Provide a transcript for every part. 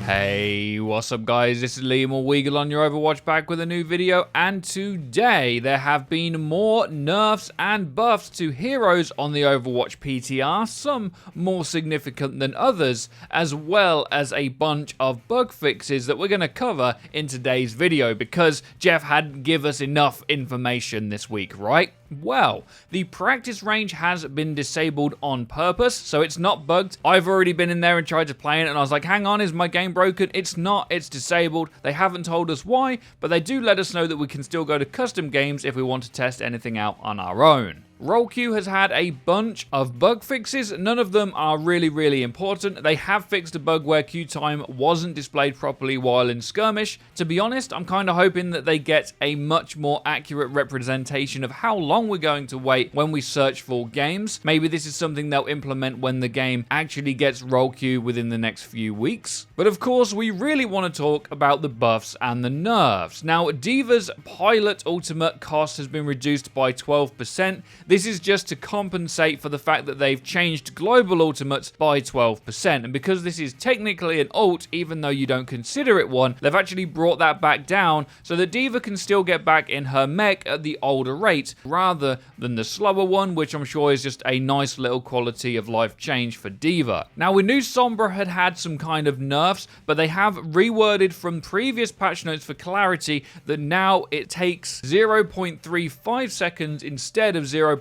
Hey, what's up guys, this is Liam or Weagle on your Overwatch back with a new video, and today there have been more nerfs and buffs to heroes on the Overwatch PTR, some more significant than others, as well as a bunch of bug fixes that we're going to cover in today's video because Jeff hadn't given us enough information this week, right? Well, the practice range has been disabled on purpose, so it's not bugged. I've already been in there and tried to play it, and I was like, hang on, is my game broken? It's not, it's disabled. They haven't told us why, but they do let us know that we can still go to custom games if we want to test anything out on our own. Roll queue has had a bunch of bug fixes. None of them are really important. They have fixed a bug where queue time wasn't displayed properly while in skirmish. To be honest, I'm kind of hoping that they get a much more accurate representation of how long we're going to wait when we search for games. Maybe this is something they'll implement when the game actually gets roll queue within the next few weeks. But of course, we really want to talk about the buffs and the nerfs. Now, D.Va's pilot ultimate cost has been reduced by 12%. This is just to compensate for the fact that they've changed global ultimates by 12%, and because this is technically an ult, even though you don't consider it one, they've actually brought that back down so that D.Va can still get back in her mech at the older rate, rather than the slower one, which I'm sure is just a nice little quality of life change for D.Va. Now, we knew Sombra had some kind of nerfs, but they have reworded from previous patch notes for clarity that now it takes 0.35 seconds instead of 0.2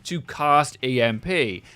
to cast EMP.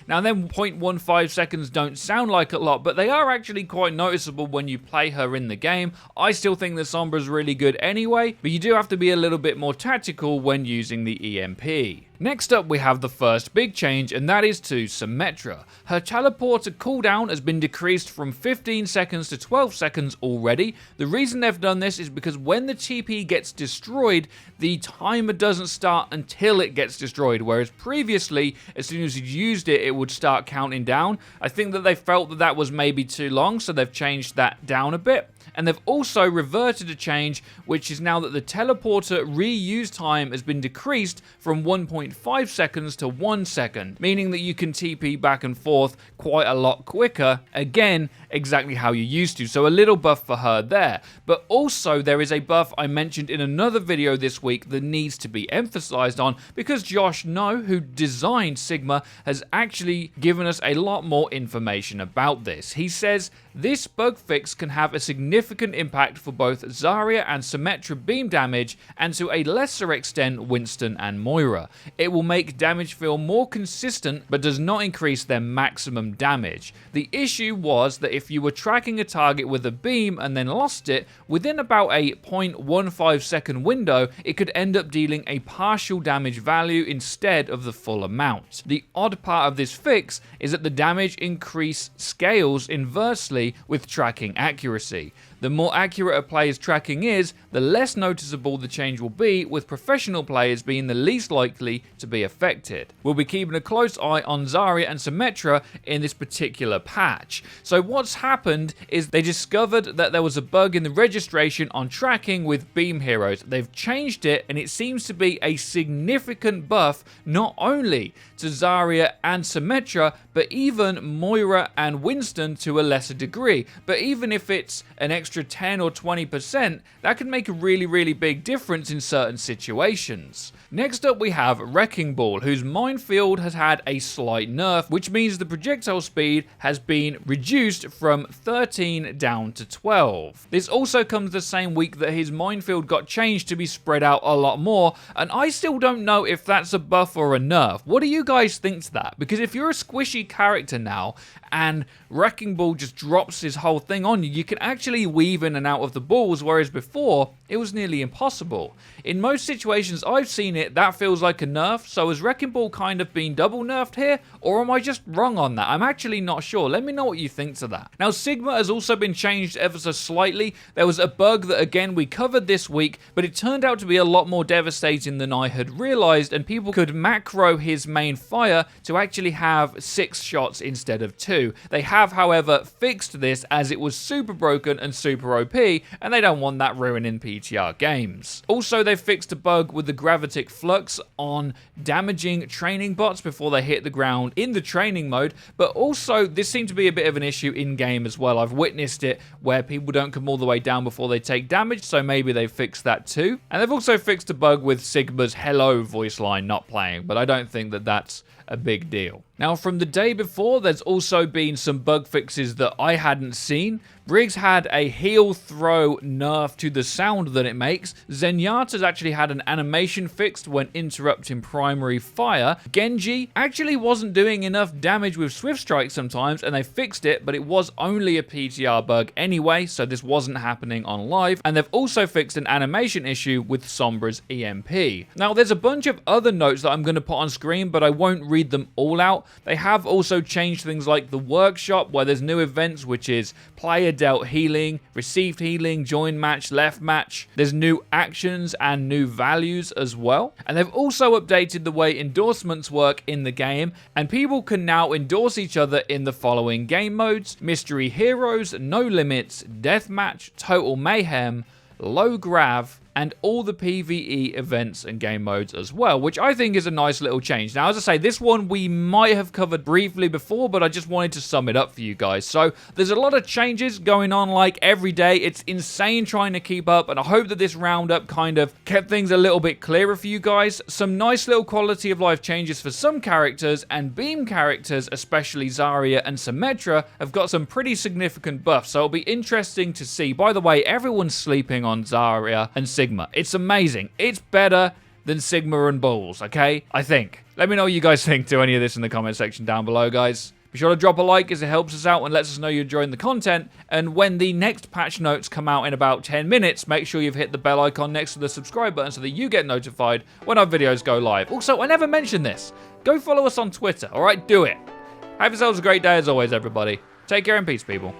Now then, 0.15 seconds don't sound like a lot, but they are actually quite noticeable when you play her in the game. I still think that Sombra's really good anyway, but you do have to be a little bit more tactical when using the EMP. Next up, we have the first big change, and that is to Symmetra. Her teleporter cooldown has been decreased from 15 seconds to 12 seconds already. The reason they've done this is because when the TP gets destroyed, the timer doesn't start until it gets destroyed, whereas previously, as soon as you used it, it would start counting down. I think that they felt that that was maybe too long, so they've changed that down a bit. And they've also reverted a change, which is now that the teleporter reuse time has been decreased from 1.5 seconds to 1 second, meaning that you can TP back and forth quite a lot quicker. Again, exactly how you used to. So a little buff for her there. But also there is a buff I mentioned in another video this week that needs to be emphasized on, because Josh No, who designed Sigma, has actually given us a lot more information about this. He says this bug fix can have a significant impact for both Zarya and Symmetra beam damage, and to a lesser extent Winston and Moira. It will make damage feel more consistent, but does not increase their maximum damage. The issue was that if you were tracking a target with a beam and then lost it, within about a 0.15 second window, it could end up dealing a partial damage value instead of the full amount. The odd part of this fix is that the damage increase scales inversely with tracking accuracy. The more accurate a player's tracking is, the less noticeable the change will be, with professional players being the least likely to be affected. We'll be keeping a close eye on Zarya and Symmetra in this particular patch. So what's happened is they discovered that there was a bug in the registration on tracking with beam heroes. They've changed it, and it seems to be a significant buff not only to Zarya and Symmetra, but even Moira and Winston to a lesser degree. But even if it's an extra 10 or 20%, that could make a really big difference in certain situations. Next up, we have Wrecking Ball, whose Minefield has had a slight nerf, which means the projectile speed has been reduced from 13 down to 12. This also comes the same week that his Minefield got changed to be spread out a lot more, and I still don't know if that's a buff or a nerf. What do you guys think to that? Because if you're a squishy character now, and Wrecking Ball just drops his whole thing on you, you can actually weave in and out of the balls, whereas before, it was nearly impossible. In most situations I've seen it, that feels like a nerf, so has Wrecking Ball kind of been double nerfed here, or am I just wrong on that? I'm actually not sure. Let me know what you think to that. Now, Sigma has also been changed ever so slightly. There was a bug that, again, we covered this week, but it turned out to be a lot more devastating than I had realized, and people could macro his main fire to actually have 6 shots instead of 2. They have, however, fixed this as it was super broken and super OP, and they don't want that ruining PTR. PTR games. Also, they fixed a bug with the gravitic flux on damaging training bots before they hit the ground in the training mode, but also this seemed to be a bit of an issue in-game as well. I've witnessed it where people don't come all the way down before they take damage, so maybe they fixed that too. And they've also fixed a bug with Sigma's hello voice line not playing, but I don't think that that's a big deal. Now, from the day before, there's also been some bug fixes that I hadn't seen. Briggs had a heel throw nerf to the sound that it makes. Zenyatta's actually had an animation fixed when interrupting primary fire. Genji actually wasn't doing enough damage with Swift Strike sometimes, and they fixed it, but it was only a PTR bug anyway, so this wasn't happening on live. And they've also fixed an animation issue with Sombra's EMP. Now, there's a bunch of other notes that I'm going to put on screen, but I won't read them all out. They have also changed things like the workshop, where there's new events, which is player dealt healing, received healing, join match, left match. There's new actions and new values as well. And they've also updated the way endorsements work in the game, and people can now endorse each other in the following game modes: Mystery Heroes, No Limits, Deathmatch, Total Mayhem, Low Grav, and all the PvE events and game modes as well, which I think is a nice little change. Now, as I say, this one we might have covered briefly before, but I just wanted to sum it up for you guys. So there's a lot of changes going on like every day. It's insane trying to keep up, and I hope that this roundup kind of kept things a little bit clearer for you guys. Some nice little quality of life changes for some characters, and Beam characters, especially Zarya and Symmetra, have got some pretty significant buffs, so it'll be interesting to see. By the way, everyone's sleeping on Zarya and Sigma. It's amazing. It's better than Sigma and Bulls, okay? I think. Let me know what you guys think to any of this in the comment section down below, guys. Be sure to drop a like as it helps us out and lets us know you're enjoying the content. And when the next patch notes come out in about 10 minutes, make sure you've hit the bell icon next to the subscribe button so that you get notified when our videos go live. Also, I never mentioned this. Go follow us on Twitter, alright? Do it. Have yourselves a great day as always, everybody. Take care and peace, people.